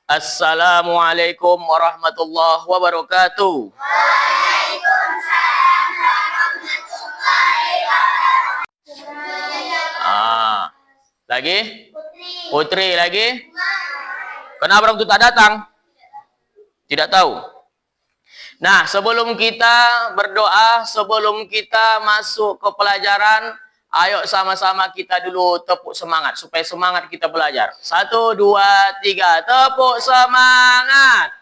Assalamualaikum warahmatullahi wabarakatuh. Waalaikumsalam warahmatullahi wabarakatuh. Lagi? Putri. Putri lagi? Kenapa orang itu tak datang? Tidak tahu. Nah, sebelum kita berdoa, sebelum kita masuk ke pelajaran, ayo sama-sama kita dulu tepuk semangat supaya semangat kita belajar. 1, 2, 3, tepuk semangat.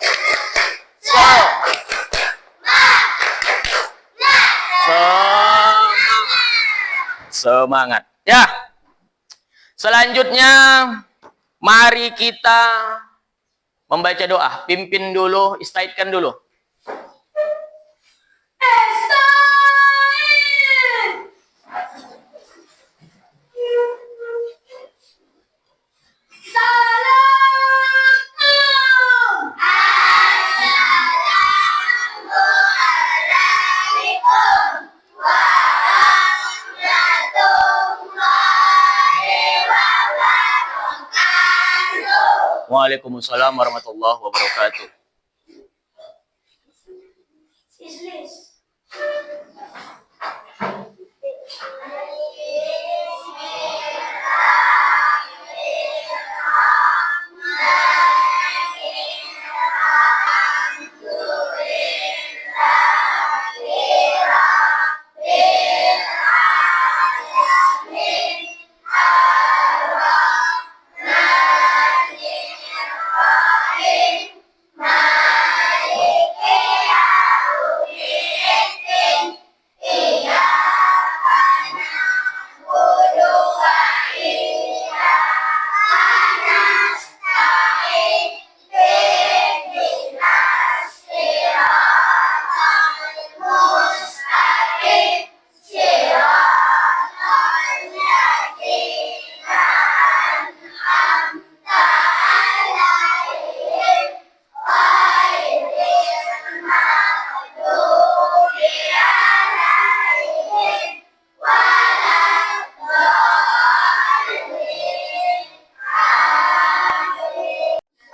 Semangat. Ya. Selanjutnya, mari kita membaca doa. Pimpin dulu, istaidkan dulu. Waalaikumsalam warahmatullahi wabarakatuh.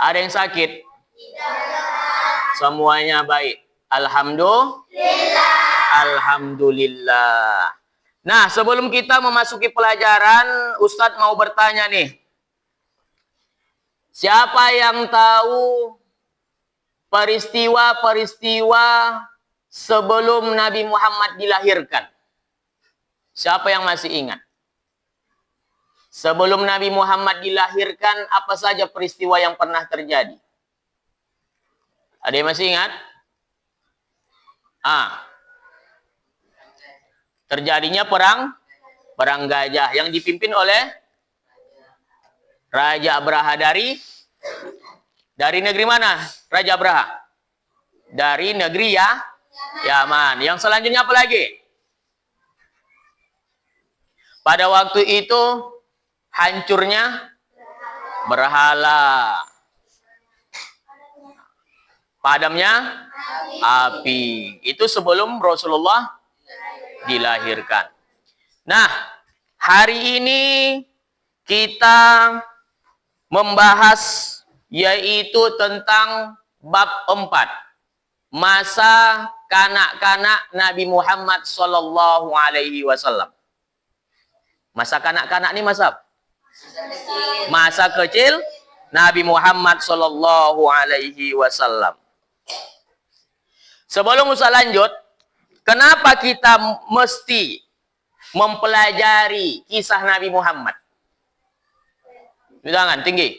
Ada yang sakit? Semuanya baik. Alhamdulillah. Alhamdulillah. Nah, sebelum kita memasuki pelajaran, Ustadz mau bertanya nih. Siapa yang tahu peristiwa-peristiwa sebelum Nabi Muhammad dilahirkan? Siapa yang masih ingat? Sebelum Nabi Muhammad dilahirkan, apa saja peristiwa yang pernah terjadi? Ada yang masih ingat? Terjadinya perang gajah yang dipimpin oleh Raja Abraha dari negeri mana? Raja Abraha dari negeri Yaman. Yang selanjutnya apa lagi? Pada waktu itu hancurnya berhala. Padamnya api. Itu sebelum Rasulullah dilahirkan. Nah, hari ini kita membahas yaitu tentang bab 4. Masa kanak-kanak Nabi Muhammad sallallahu alaihi wasallam. Masa kanak-kanak ini masa apa? Masa kecil Nabi Muhammad sallallahu alaihi wasallam. Sebelum Ustaz lanjut, kenapa kita mesti mempelajari kisah Nabi Muhammad? Tangan tinggi.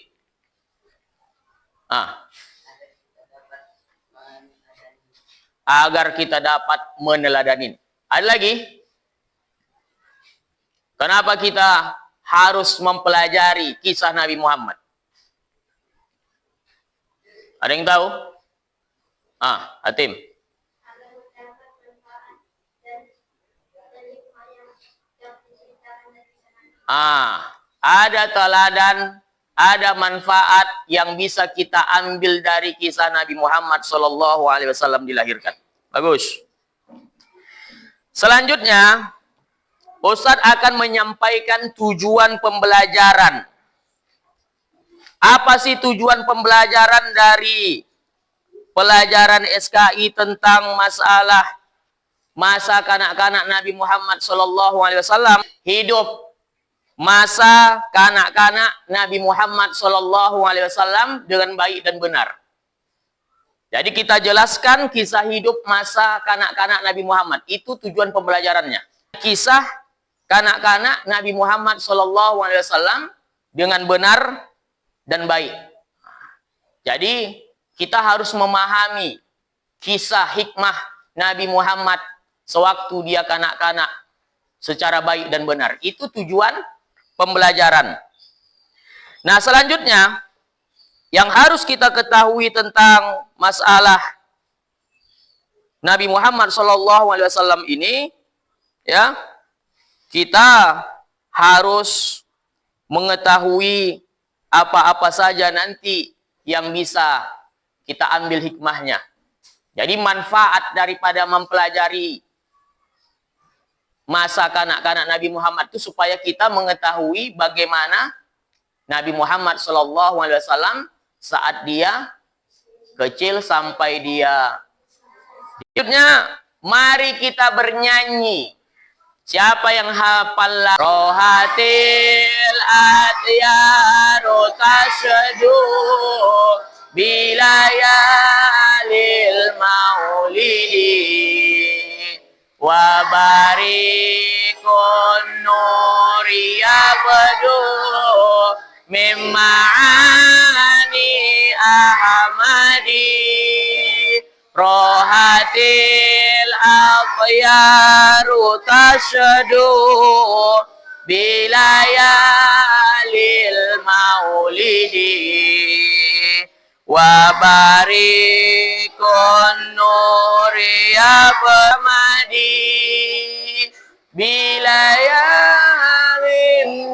Agar kita dapat meneladani. Ada lagi? Kenapa kita harus mempelajari kisah Nabi Muhammad? Ada yang tahu? Hatim. Ada teladan, ada manfaat yang bisa kita ambil dari kisah Nabi Muhammad sallallahu alaihi wasallam dilahirkan. Bagus. Selanjutnya, Ustadz akan menyampaikan tujuan pembelajaran. Apa sih tujuan pembelajaran dari pelajaran SKI tentang masalah masa kanak-kanak Nabi Muhammad SAW? Hidup masa kanak-kanak Nabi Muhammad SAW dengan baik dan benar. Jadi kita jelaskan kisah hidup masa kanak-kanak Nabi Muhammad. Itu tujuan pembelajarannya. Kisah kanak-kanak Nabi Muhammad SAW dengan benar dan baik. Jadi kita harus memahami kisah hikmah Nabi Muhammad sewaktu dia kanak-kanak secara baik dan benar. Itu tujuan pembelajaran. Nah, selanjutnya yang harus kita ketahui tentang masalah Nabi Muhammad SAW ini, ya, kita harus mengetahui apa-apa saja nanti yang bisa kita ambil hikmahnya. Jadi manfaat daripada mempelajari masa kanak-kanak Nabi Muhammad itu supaya kita mengetahui bagaimana Nabi Muhammad SAW saat dia kecil sampai dia. Selanjutnya, mari kita bernyanyi. Siapa yang hafal? Rohatil atyaru tasyadu bilayalil maulidi wa barikun nuri yabdu mimma'ani ahmadi rohatil atyaru tasyadu bilayalil maulidi wa barikun nuri abmadi bilayalin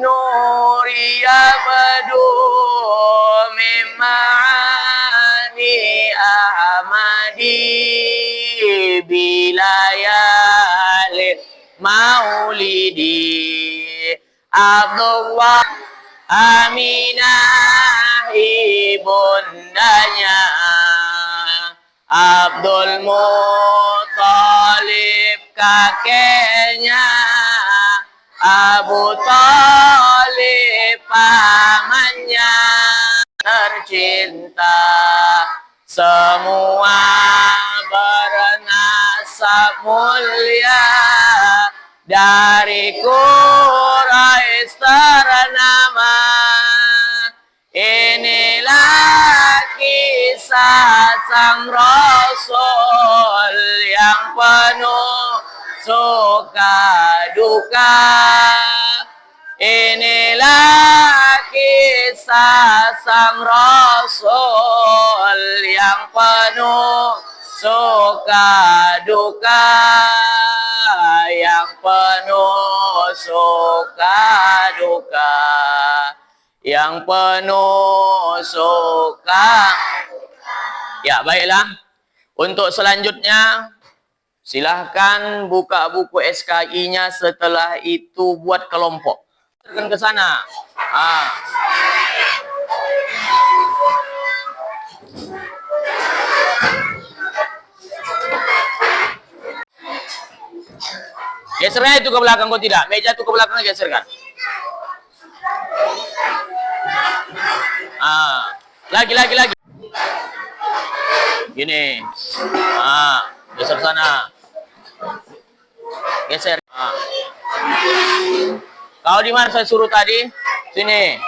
nuri abdu mimani ahmadi bilayalin maulidi Abdullah Aminah ibundanya Abdul Muthalib kakeknya Abu Thalib pamannya tercinta semua bernasab mulia dari Quraisy ternama. Inilah kisah sang Rasul yang penuh suka duka. Inilah kisah sang Rasul yang penuh suka duka, yang penuh suka duka, yang penuh suka. Ya, baiklah. Untuk selanjutnya, silahkan buka buku SKI-nya, setelah itu buat kelompok. Ke sana. Gesernya itu ke belakang, kok tidak? Meja itu ke belakang, geserkan. Lagi. Gini. Geser sana. Geser. Kau di mana saya suruh tadi? Sini.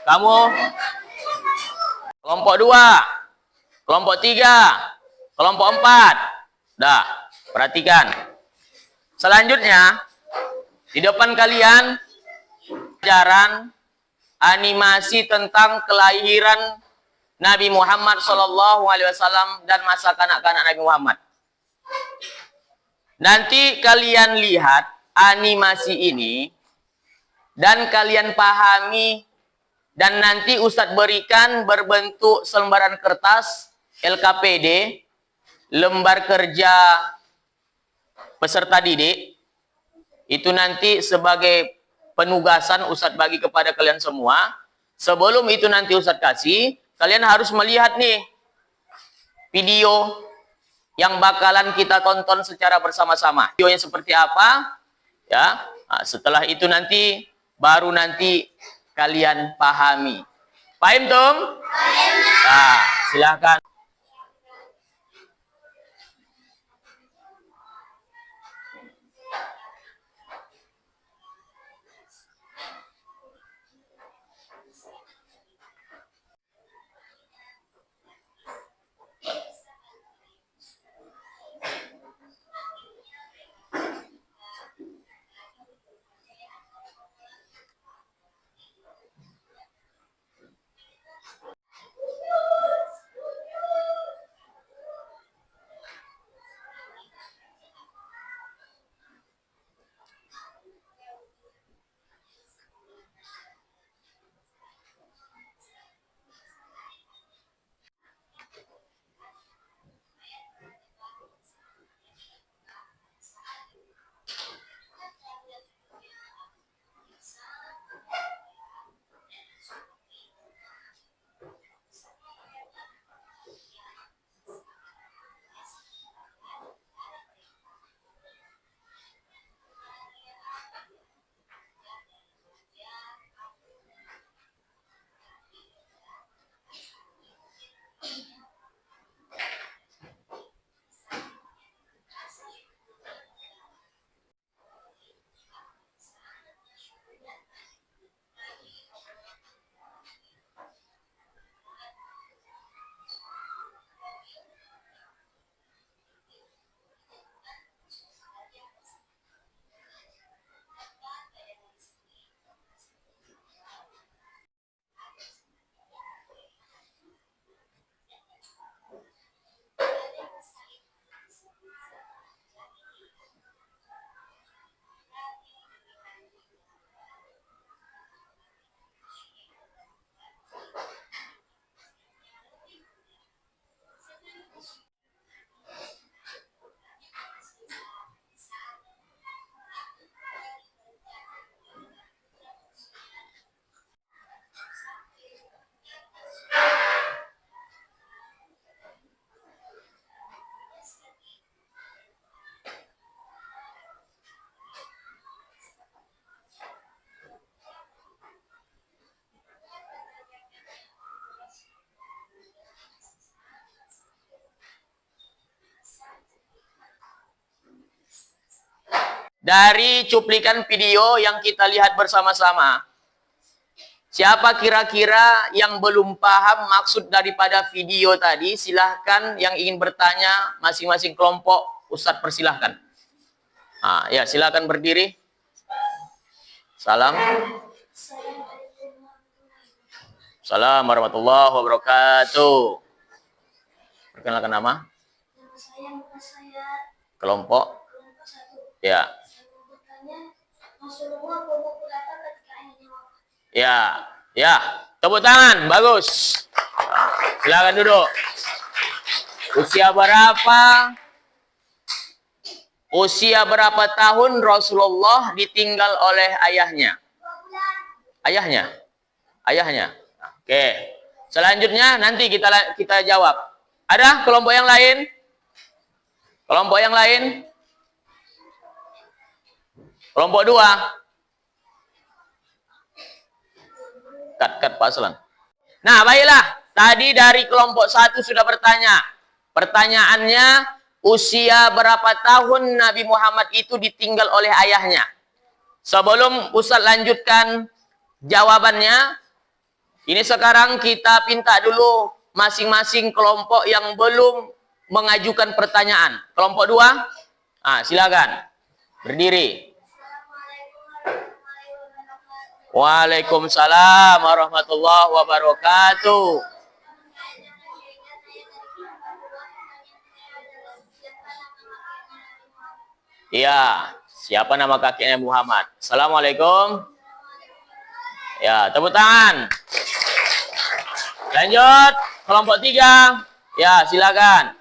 Kamu kelompok 2, kelompok 3, kelompok 4. Dah, perhatikan. Selanjutnya, di depan kalian pelajaran animasi tentang kelahiran Nabi Muhammad SAW dan masa kanak-kanak Nabi Muhammad. Nanti kalian lihat animasi ini dan kalian pahami, dan nanti Ustadz berikan berbentuk selembaran kertas LKPD, lembar kerja peserta didik. Itu nanti sebagai penugasan Ustadz bagi kepada kalian semua. Sebelum itu nanti Ustadz kasih, kalian harus melihat nih video yang bakalan kita tonton secara bersama-sama. Videonya seperti apa? Ya. Nah, setelah itu nanti baru nanti kalian pahami. Paham, Tom? Nah, silakan. Dari cuplikan video yang kita lihat bersama-sama, siapa kira-kira yang belum paham maksud daripada video tadi? Silahkan yang ingin bertanya, masing-masing kelompok, Ustadz persilahkan. Nah, ya, silahkan berdiri. Salam. Assalamualaikum warahmatullahi wabarakatuh. Perkenalkan nama. Nama saya Kelompok. kelompok 1. Ya. Saya mau bertanya, Rasulullah berumur berapa ketika akhirnya wafat? Ya, ya. Tepuk tangan, bagus. Silakan duduk. Usia berapa? Usia berapa tahun Rasulullah ditinggal oleh ayahnya? 2 bulan. Ayahnya? Ayahnya. Oke. Selanjutnya nanti kita jawab. Ada kelompok yang lain? Kelompok yang lain? Kelompok 2. Kat Pak Aslan. Nah, baiklah. Tadi dari kelompok 1 sudah bertanya. Pertanyaannya, usia berapa tahun Nabi Muhammad itu ditinggal oleh ayahnya? Sebelum Ustaz lanjutkan jawabannya, ini sekarang kita pinta dulu masing-masing kelompok yang belum mengajukan pertanyaan. Kelompok 2, silakan. Berdiri. Waalaikumsalam warahmatullahi wabarakatuh. Iya, siapa nama kakeknya Muhammad? Assalamualaikum. Ya, tepuk tangan. Lanjut, kelompok 3. Ya, silakan.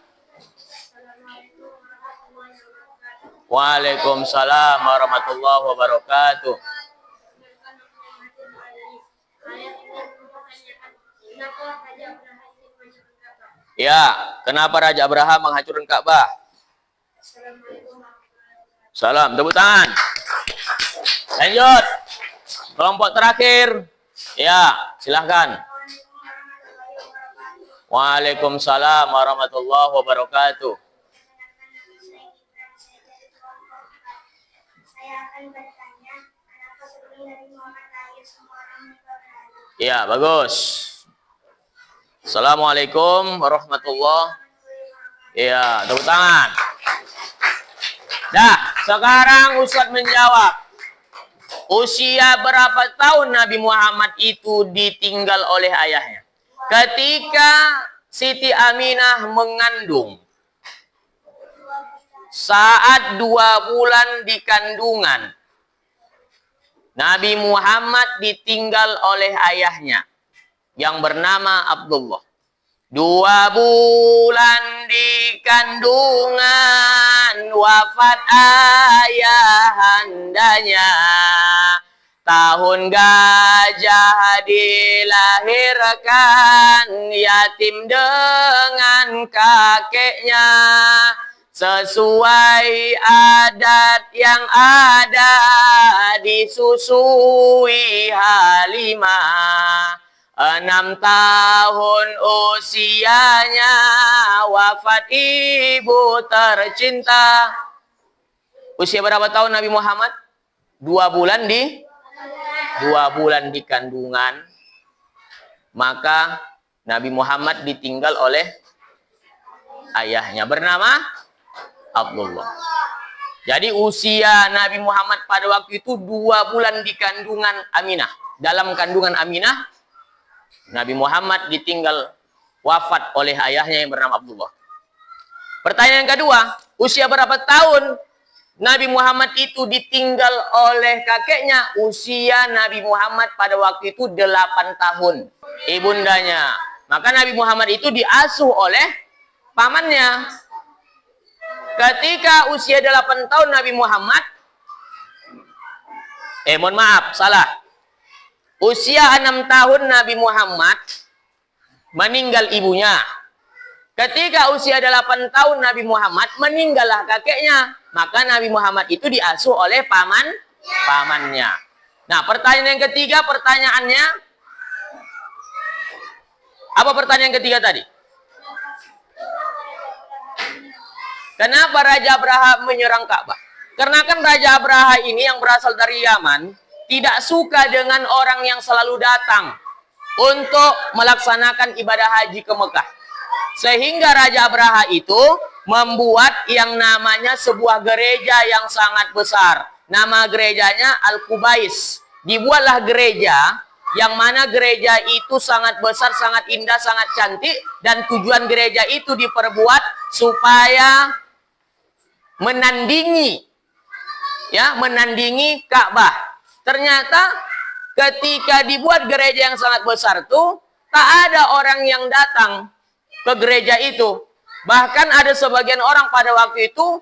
Waalaikumsalam warahmatullahi wabarakatuh. Kenapa Raja Abraham ini menghancurkan Ka'bah? Ya, kenapa Raja Abraham menghancurkan Ka'bah? Assalamualaikum warahmatullahi wabarakatuh. Salam, tepuk tangan. Lanjut. Kelompok terakhir. Ya, silahkan. Assalamualaikum warahmatullahi wabarakatuh. Waalaikumsalam warahmatullahi wabarakatuh. Perkenalkan, nama saya Gibran, saya dari kelompok 4. Saya akan bertanya, kenapa sebelum Nabi Muhammad lahir semua orang menyembah berhala? Ya, bagus. Assalamualaikum warahmatullahi. Ya, tepuk tangan. Dah, sekarang Ustaz menjawab. Usia berapa tahun Nabi Muhammad itu ditinggal oleh ayahnya? Ketika Siti Aminah mengandung. Saat 2 bulan di kandungan. Nabi Muhammad ditinggal oleh ayahnya. Yang bernama Abdullah. 2 bulan di kandungan wafat ayahandanya. Tahun gajah dilahirkan yatim dengan kakeknya. Sesuai adat yang ada disusui Halimah. 6 tahun usianya wafat ibu tercinta. Usia berapa tahun Nabi Muhammad? 2 bulan di 2 bulan di kandungan. Maka Nabi Muhammad ditinggal oleh ayahnya bernama Abdullah. Jadi usia Nabi Muhammad pada waktu itu 2 bulan di kandungan Aminah. Dalam kandungan Aminah Nabi Muhammad ditinggal wafat oleh ayahnya yang bernama Abdullah. Pertanyaan kedua, usia berapa tahun Nabi Muhammad itu ditinggal oleh kakeknya? Usia Nabi Muhammad pada waktu itu 8 tahun. Ibundanya. Maka Nabi Muhammad itu diasuh oleh pamannya. Ketika usia 8 tahun Nabi Muhammad, mohon maaf, salah. Usia 6 tahun Nabi Muhammad meninggal ibunya. Ketika usia 8 tahun Nabi Muhammad meninggallah kakeknya. Maka Nabi Muhammad itu diasuh oleh pamannya. Nah, pertanyaan yang ketiga, pertanyaannya. Apa pertanyaan ketiga tadi? Kenapa Raja Abraha menyerang Ka'bah? Karena kan Raja Abraha ini yang berasal dari Yaman tidak suka dengan orang yang selalu datang untuk melaksanakan ibadah haji ke Mekah. Sehingga Raja Abraha itu membuat yang namanya sebuah gereja yang sangat besar. Nama gerejanya Al-Qubais. Dibuatlah gereja yang mana gereja itu sangat besar, sangat indah, sangat cantik. Dan tujuan gereja itu diperbuat supaya menandingi Ka'bah. Ternyata ketika dibuat gereja yang sangat besar tuh, tak ada orang yang datang ke gereja itu. Bahkan ada sebagian orang pada waktu itu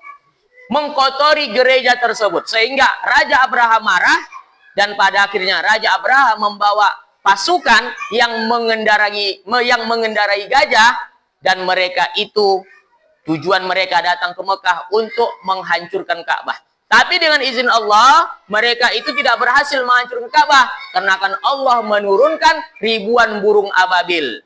mengkotori gereja tersebut. Sehingga Raja Abraha marah dan pada akhirnya Raja Abraha membawa pasukan yang mengendarai gajah dan mereka itu tujuan mereka datang ke Mekah untuk menghancurkan Ka'bah. Tapi dengan izin Allah, mereka itu tidak berhasil menghancurkan Ka'bah. Karena kan Allah menurunkan ribuan burung ababil.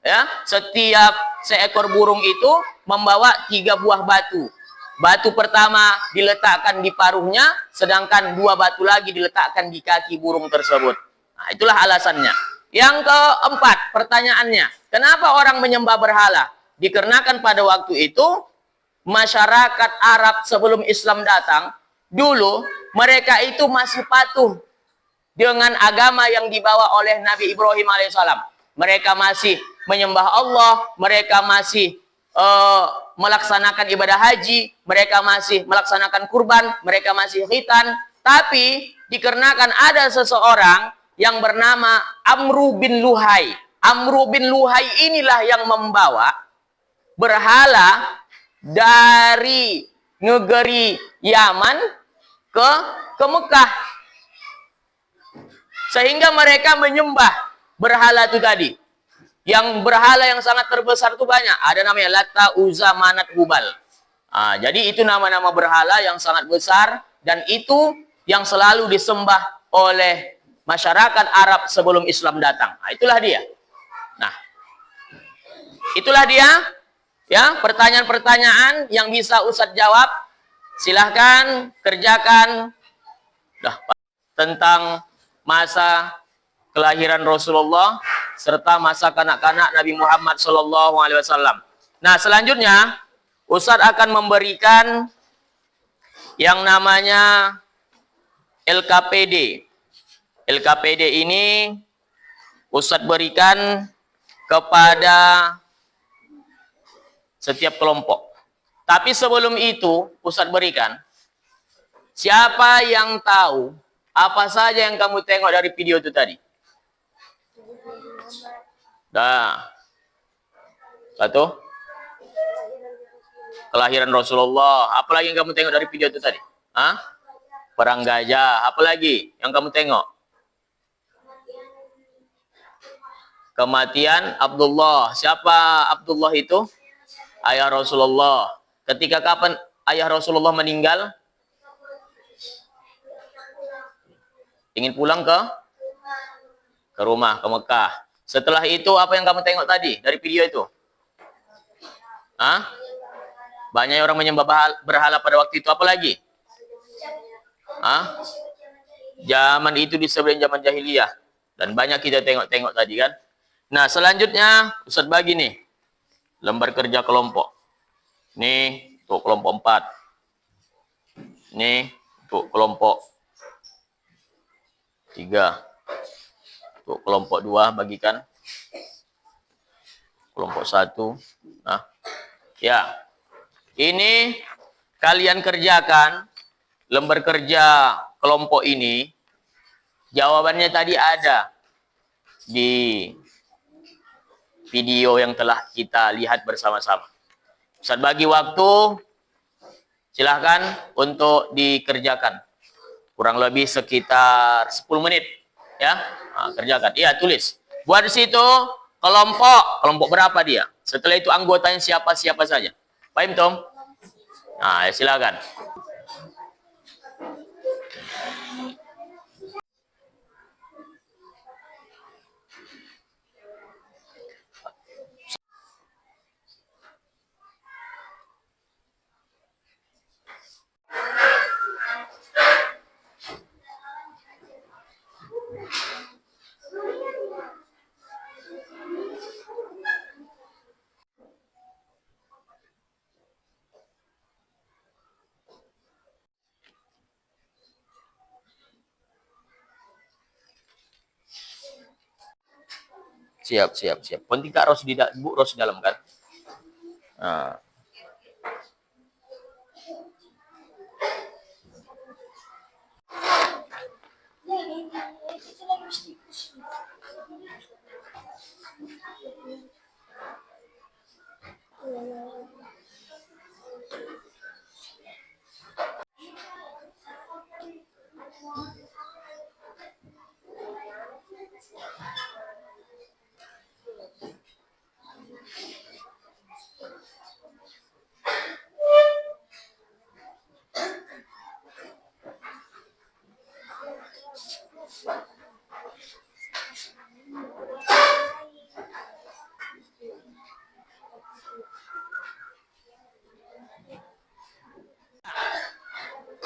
Ya, setiap seekor burung itu membawa 3 buah batu. Batu pertama diletakkan di paruhnya, sedangkan 2 batu lagi diletakkan di kaki burung tersebut. Nah, itulah alasannya. Yang keempat, pertanyaannya, kenapa orang menyembah berhala? Dikarenakan pada waktu itu, masyarakat Arab sebelum Islam datang, dulu mereka itu masih patuh dengan agama yang dibawa oleh Nabi Ibrahim alaihissalam. Mereka masih menyembah Allah, mereka masih melaksanakan ibadah haji, mereka masih melaksanakan kurban, mereka masih khitan. Tapi dikarenakan ada seseorang yang bernama Amru bin Luhai. Amru bin Luhai inilah yang membawa berhala dari negeri Yaman ke Mekah. Sehingga mereka menyembah berhala itu tadi. Yang berhala yang sangat terbesar itu banyak. Ada namanya Lata, Uzza, Manat, Hubal. Jadi itu nama-nama berhala yang sangat besar dan itu yang selalu disembah oleh masyarakat Arab sebelum Islam datang. Itulah dia. Nah, itulah dia. Ya, pertanyaan-pertanyaan yang bisa Ustadz jawab. Silahkan kerjakan. Tentang masa kelahiran Rasulullah serta masa kanak-kanak Nabi Muhammad SAW. Nah, selanjutnya Ustadz akan memberikan yang namanya LKPD. LKPD ini Ustadz berikan kepada setiap kelompok. Tapi sebelum itu Ustadz berikan, siapa yang tahu apa saja yang kamu tengok dari video itu tadi? Satu, kelahiran Rasulullah. Apa lagi yang kamu tengok dari video itu tadi? Perang gajah. Apa lagi yang kamu tengok? Kematian Abdullah. Siapa Abdullah itu? Ayah Rasulullah. Ketika kapan ayah Rasulullah meninggal? Ingin pulang ke rumah, ke Mekah. Setelah itu apa yang kamu tengok tadi dari video itu? Banyak orang menyembah berhala pada waktu itu. Apa lagi? Zaman itu disebut zaman jahiliyah. Dan banyak kita tengok-tengok tadi kan. Nah, selanjutnya Ustadz bagi nih lembar kerja kelompok. Nih untuk kelompok 4. Nih untuk kelompok 3. Untuk kelompok 2 bagikan. Kelompok 1. Nah, ya. Ini kalian kerjakan lembar kerja kelompok ini. Jawabannya tadi ada di video yang telah kita lihat bersama-sama. Ustadz bagi waktu, silahkan untuk dikerjakan. Kurang lebih sekitar 10 menit. Ya, kerjakan. Iya, tulis. Buat di situ kelompok berapa dia. Setelah itu anggotanya siapa-siapa saja. Paham, Tom? Nah, ya silakan. Siap. Penting Kak Ros Bu Ros di dalam kan? Nah.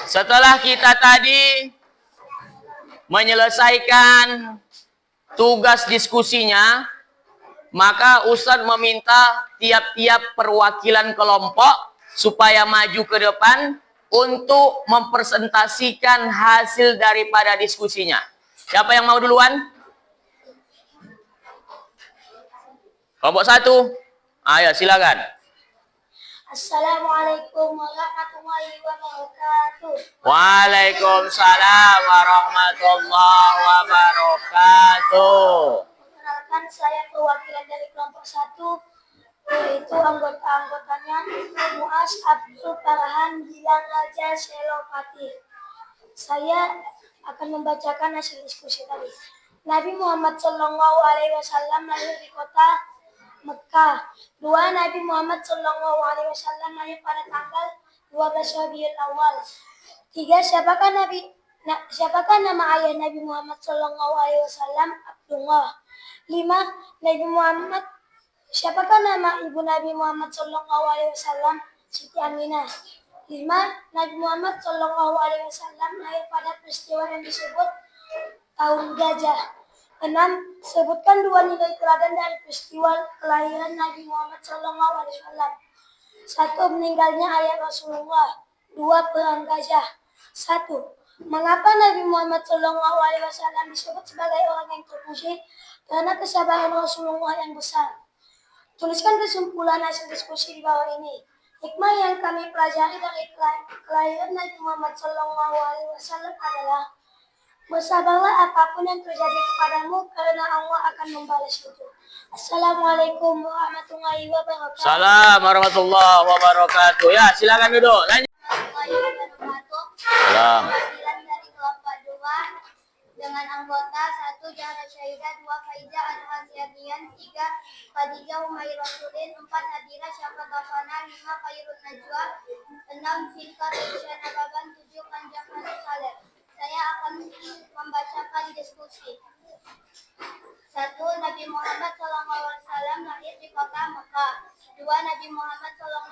Setelah kita tadi menyelesaikan tugas diskusinya, maka Ustadz meminta tiap-tiap perwakilan kelompok supaya maju ke depan untuk mempresentasikan hasil daripada diskusinya. Siapa yang mau duluan? Kelompok 1. Ayo, silakan. Assalamualaikum warahmatullahi wabarakatuh. Waalaikumsalam warahmatullahi wabarakatuh. Perkenalkan, saya perwakilan dari kelompok 1, yaitu anggotanya Muas Abdul Farhan Gilang Raja Selopati. Saya akan membacakan hasil diskusi tadi. Nabi Muhammad Shallallahu Alaihi Wasallam lahir di kota Mekah. 2. Nabi Muhammad Shallallahu Alaihi Wasallam lahir pada tanggal 12 Rabiul Awal. 3. Siapakah nama ayah Nabi Muhammad Shallallahu Alaihi Wasallam? Abdullah. 5. Siapakah nama ibu Nabi Muhammad Shallallahu Alaihi Wasallam? Siti Aminah. 5. Nabi Muhammad Shallallahu Alaihi Wasallam lahir pada peristiwa yang disebut tahun gajah. 6. Sebutkan 2 nilai teladan dari peristiwa kelahiran Nabi Muhammad Shallallahu Alaihi Wasallam. 1. Meninggalnya ayah Rasulullah. 2. Perang gajah. 1. Mengapa Nabi Muhammad Shallallahu Alaihi Wasallam disebut sebagai orang yang terpuji? Karena kesabaran Rasulullah yang besar. Tuliskan kesimpulan hasil diskusi di bawah ini. Hikmah yang kami pelajari dari kelahiran Nabi Muhammad Shallallahu Alaihi Wasallam adalah bersabarlah apapun yang terjadi kepadamu karena Allah akan membalas itu. Assalamualaikum warahmatullahi wabarakatuh. Salam warahmatullahi wabarakatuh. Ya, silakan duduk. Lanjut. Salam. Dari kelompok 2 dengan anggota 1. Jahra Syahidah, 2. Faiza Al-Hasyadian, 3. Khadijah Umair Rasulin, 4. Nadira Syafaqafana, 5. Khairul Najwa, 6. Filkar Isyana Baban, 7. Kanjafan Saleh. Saya akan membacakan diskusi. 1. Nabi Muhammad SAW lahir di kota Mekah. 2. Nabi Muhammad SAW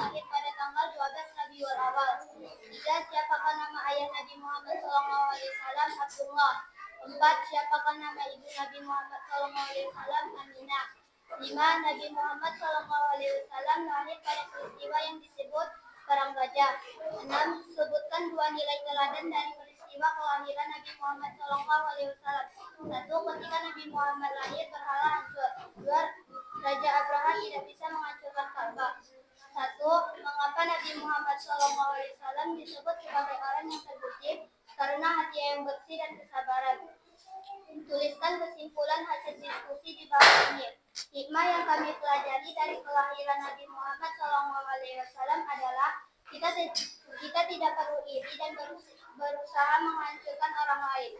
lahir pada tanggal 12 Rabiul Awal. 3. Siapakah nama ayah Nabi Muhammad SAW? Abdullah. 4. Siapakah nama ibu Nabi Muhammad SAW? Aminah. 5. Nabi Muhammad SAW lahir pada peristiwa yang disebut Perang Gajah. 6. Sebutkan 2 nilai teladan dari peristiwa kelahiran Nabi Muhammad SAW. 1. Ketika Nabi Muhammad lahir, berhala hancur. 2. Raja Abraha tidak bisa menghancurkan Ka'bah. 1. Mengapa Nabi Muhammad SAW disebut sebagai orang yang terpuji? Karena hati yang bersih dan kesabaran. Tuliskan kesimpulan hasil diskusi di bawah ini. Hikmah yang kami pelajari dari kelahiran Nabi Muhammad SAW adalah kita tidak perlu iri dan berusaha menghancurkan orang lain.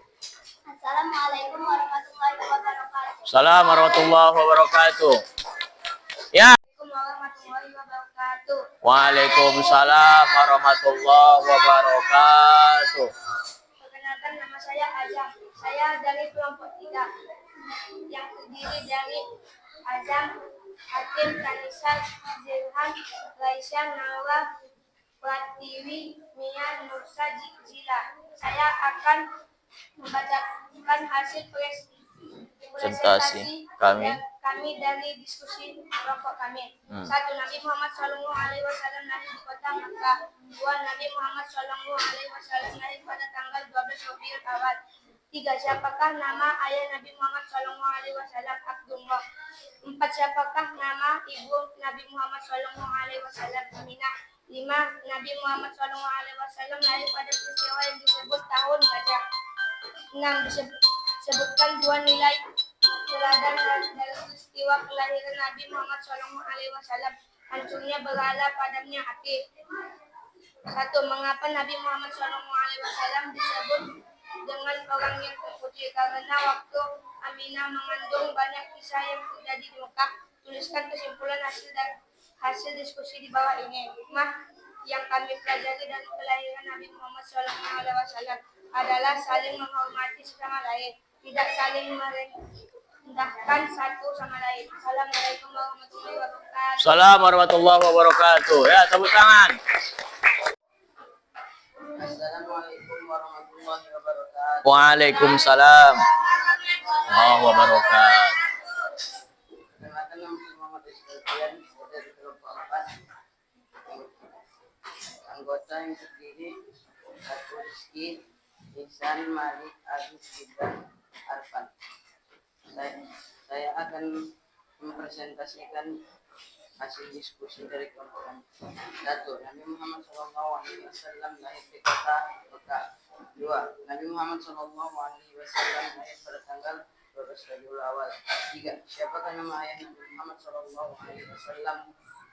Assalamualaikum warahmatullahi wabarakatuh. Salam warahmatullahi wabarakatuh. Ya. Assalamualaikum warahmatullahi wabarakatuh. Waalaikumsalam warahmatullahi wabarakatuh. Perkenalkan, nama saya Azam. Saya dari kelompok 3 yang terdiri dari Azam, Hakim, Kanisa, Zilhan, Raisya, Nawa, Pratiwi, Mia, Nursa, Zila. Saya akan membacakan hasil presentasi kami dari diskusi kelompok kami. 1. Nabi Muhammad SAW lahir di kota Mekah. 2. Nabi Muhammad SAW lahir pada tanggal 12 Rabiul Awal. 3. Siapakah nama ayah Nabi Muhammad SAW? Abdullah. 4. Siapakah nama ibu Nabi Muhammad SAW? Aminah. 5. Nabi Muhammad SAW lahir pada peristiwa yang disebut tahun gajah. 6. Sebutkan 2 nilai teladan dari peristiwa kelahiran Nabi Muhammad SAW. Hancurnya berhala, padamnya hati. 1. Mengapa Nabi Muhammad SAW disebut dengan orang yang terpuji? Karena waktu Aminah mengandung, banyak kisah yang terjadi di Mekah. Tuliskan kesimpulan hasil diskusi di bawah ini. Hikmah yang kami pelajari dari kelahiran Nabi Muhammad SAW adalah saling menghormati sesama lain, tidak saling merendahkan satu sama lain. Assalamualaikum warahmatullahi wabarakatuh. Salam warahmatullahi wabarakatuh. Ya, tepuk tangan. Assalamualaikum warahmatullahi wabarakatuh. Waalaikumsalam warahmatullahi wabarakatuh. Perkenalkan, nama saya Muhammad Rizkyan dari kelompok 4. Anggota yang terdiri 1. Rizky, Ihsan, Malik, Agus, Gibran, Arfan. Saya akan mempresentasikan hasil diskusi dari kelompok kami. 1. Nabi Muhammad SAW lahir di kota Mekah. 2. Nabi Muhammad SAW lahir pada tanggal 12 Rabiul Awal. 3. Siapakah nama ayah Nabi Muhammad SAW?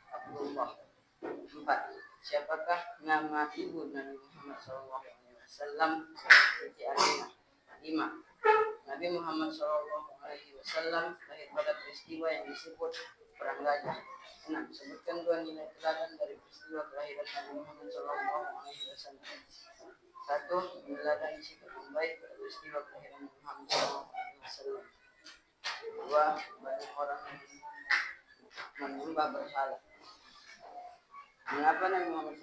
Abdullah. 4. Siapakah nama ibu Nabi Muhammad SAW? Siti Aminah. 5. Nabi Muhammad SAW lahir pada peristiwa yang disebut Perang Gajah. 6. Sebutkan dua nilai teladan dari peristiwa kelahiran Nabi Muhammad SAW. 1. Meneladani sikap yang baik pada peristiwa kelahiran Nabi Muhammad SAW. 2. Banyak orang yang menyembah berhala. Mengapa Nabi Muhammad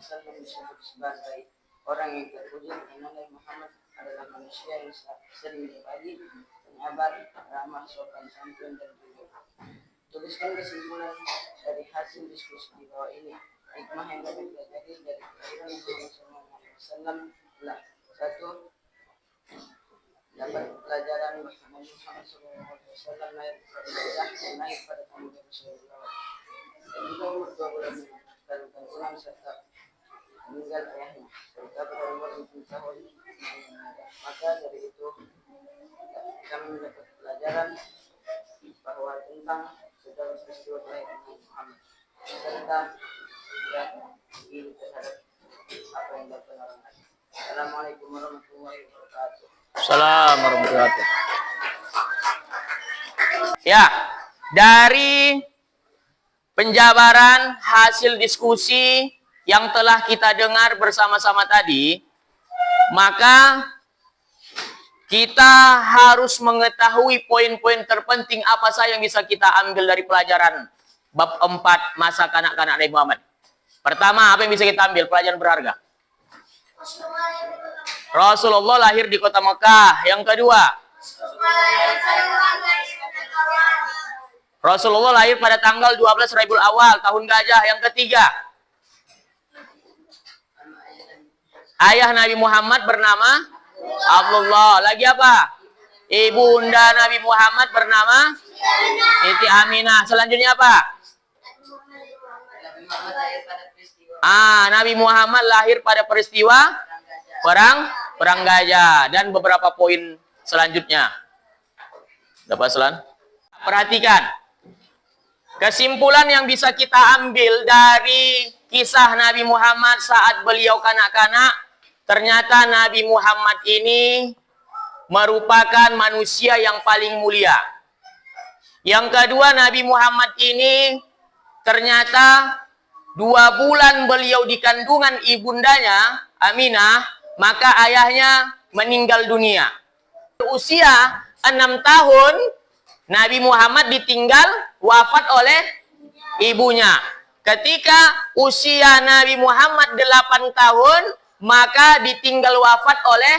SAW disebut sebagai orang yang terpuji? Karena Nabi Muhammad adalah manusia yang sering berbagi, penyabar, ramah, sopan, santun, dan jujur. Tuliskan kesimpulan dari hasil diskusi di bawah ini. Hikmah yang dapat dipelajari dari kelahiran Nabi Muhammad SAW adalah: 1. Dapat pelajaran bahwa Nabi Muhammad SAW lahir pada Gajah dan lahir pada tahun Rasulullah. Ketika umur 2 bulan dan ulang serta meninggal ayahnya serta pada umur 7 tahun. Maka dari itu kami mendapat pelajaran bahwa tentang segala peristiwa kelahiran Nabi Muhammad serta tidak ingin terhadap apa yang dilakukan orang lain. Assalamualaikum warahmatullahi wabarakatuh. Assalamualaikum warahmatullahi wabarakatuh. Ya, dari penjabaran hasil diskusi yang telah kita dengar bersama-sama tadi, maka kita harus mengetahui poin-poin terpenting apa saja yang bisa kita ambil dari pelajaran bab 4 masa kanak-kanak Nabi Muhammad. Pertama, apa yang bisa kita ambil pelajaran berharga? Rasulullah lahir di kota Mekah. Yang kedua, Rasulullah lahir pada tanggal 12 Rabiul Awal, tahun gajah. Yang ketiga, ayah Nabi Muhammad bernama Abdullah. Lagi apa? Ibunda Nabi Muhammad bernama Siti Aminah. Selanjutnya apa? Nabi Muhammad lahir pada peristiwa Perang Gajah. Dan beberapa poin selanjutnya. Dapat selan? Perhatikan. Kesimpulan yang bisa kita ambil dari kisah Nabi Muhammad saat beliau kanak-kanak, ternyata Nabi Muhammad ini merupakan manusia yang paling mulia. Yang kedua, Nabi Muhammad ini ternyata 2 bulan beliau di kandungan ibundanya, Aminah, maka ayahnya meninggal dunia. Usia 6 tahun, Nabi Muhammad ditinggal wafat oleh ibunya. Ketika usia Nabi Muhammad 8 tahun, maka ditinggal wafat oleh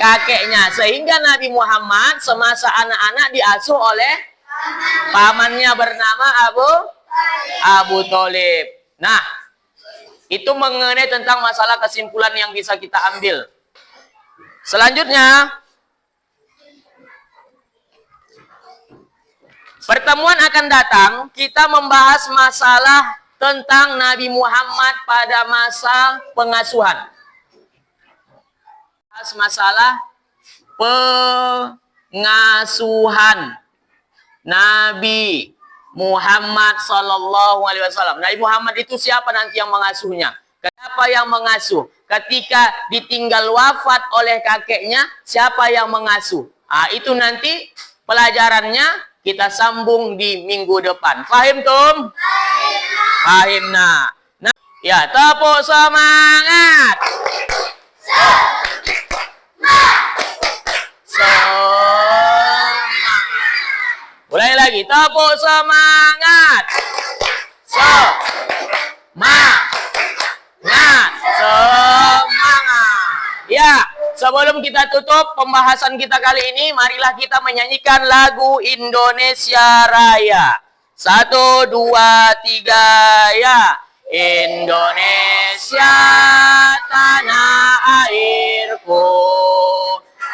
kakeknya. Sehingga Nabi Muhammad semasa anak-anak diasuh oleh pamannya bernama Abu Thalib. Nah, itu mengenai tentang masalah kesimpulan yang bisa kita ambil. Selanjutnya, pertemuan akan datang, kita membahas masalah tentang Nabi Muhammad pada masa pengasuhan. Masalah pengasuhan Nabi Muhammad Sallallahu Alaihi Wasallam. Nabi Muhammad itu siapa nanti yang mengasuhnya? Siapa yang mengasuh? Ketika ditinggal wafat oleh kakeknya, siapa yang mengasuh? Itu nanti pelajarannya kita sambung di minggu depan. Fahim tum? Fahim nah. Ya, tepuk semangat. Mulai lagi, tepuk semangat. Semangat. Ya, sebelum kita tutup pembahasan kita kali ini, marilah kita menyanyikan lagu Indonesia Raya. 1, 2, 3, ya. Indonesia tanah airku,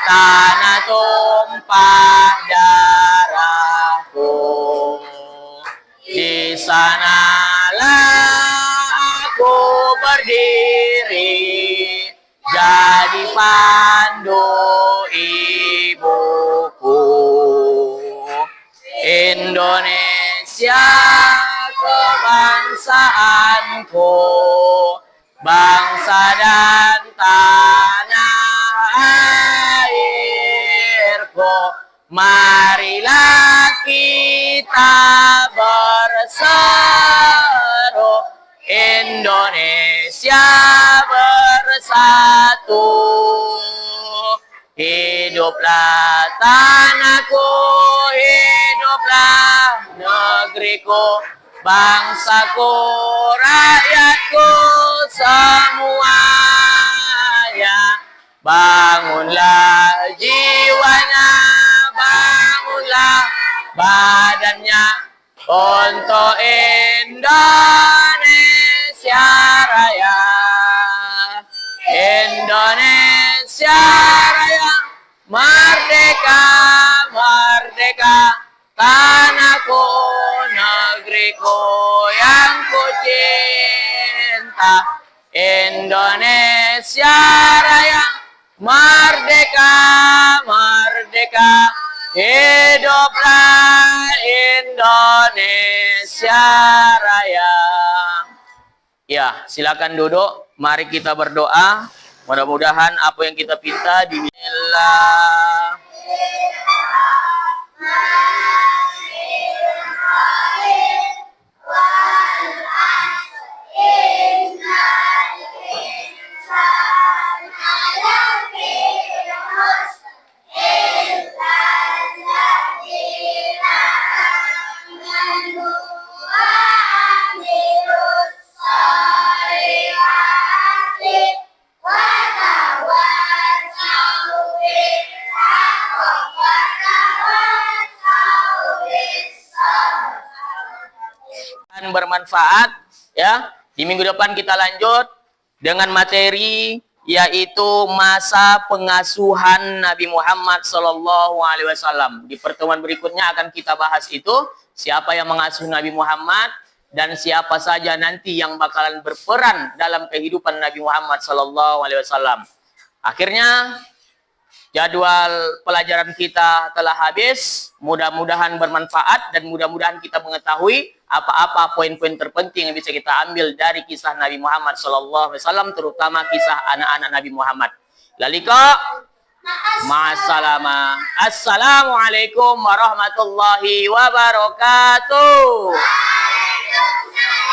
tanah tumpah darahku. Di sanalah aku berdiri, jadi pandu ibuku. Indonesia kebangsaanku, bangsa dan tanah air. kita berseru, Indonesia bersatu. Hiduplah tanahku, hiduplah negeriku, bangsaku, rakyatku semuanya. Bangunlah jiwanya, bangunlah badannya untuk Indonesia Raya. Indonesia Raya, merdeka, merdeka, tanahku, negeriku yang ku cinta. Indonesia Raya, merdeka, merdeka, hiduplah Indonesia Raya. Ya, silakan duduk. Mari kita berdoa. Mudah-mudahan apa yang kita pinta dinilai. Bermanfaat ya. Di minggu depan kita lanjut dengan materi yaitu masa pengasuhan Nabi Muhammad SAW. Di pertemuan berikutnya akan kita bahas itu, siapa yang mengasuh Nabi Muhammad dan siapa saja nanti yang bakalan berperan dalam kehidupan Nabi Muhammad SAW. Akhirnya jadwal pelajaran kita telah habis. Mudah-mudahan bermanfaat dan mudah-mudahan kita mengetahui apa-apa poin-poin terpenting yang bisa kita ambil dari kisah Nabi Muhammad SAW, terutama kisah anak-anak Nabi Muhammad. Lalika, ma'asalama. Assalamualaikum warahmatullahi wabarakatuh. Waalaikumsalam.